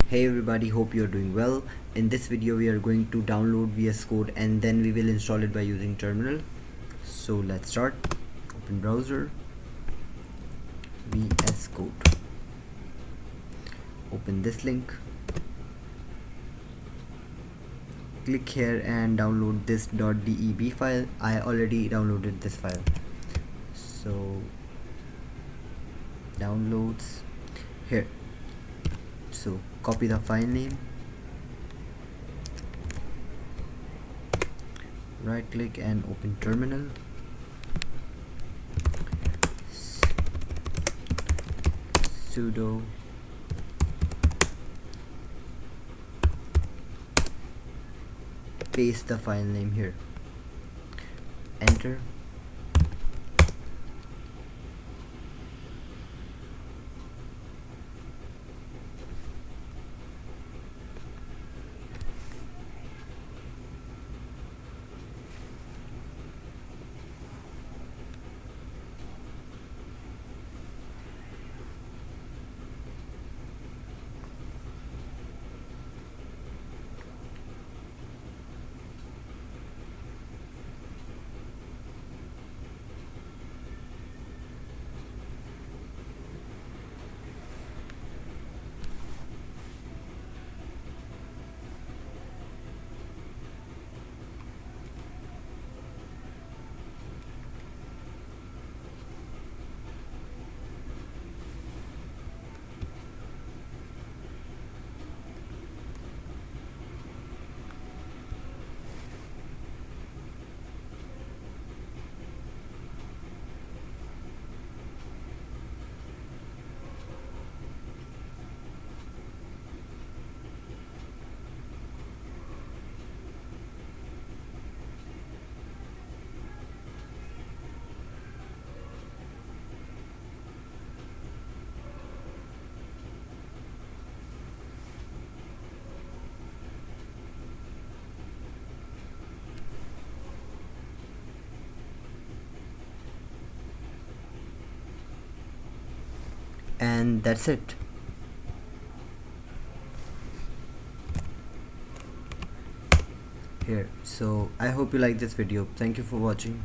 Hey everybody, hope you're doing well. In this video we are going to download VS Code and then we will install it by using terminal. So let's start. Open browser, VS Code. Open this link. Click here and download this .deb file. I already downloaded this file. So downloads here. So copy the file name, right click and open terminal. Sudo paste the file name here, enter. And that's it. Here, so I hope you like this video. Thank you for watching.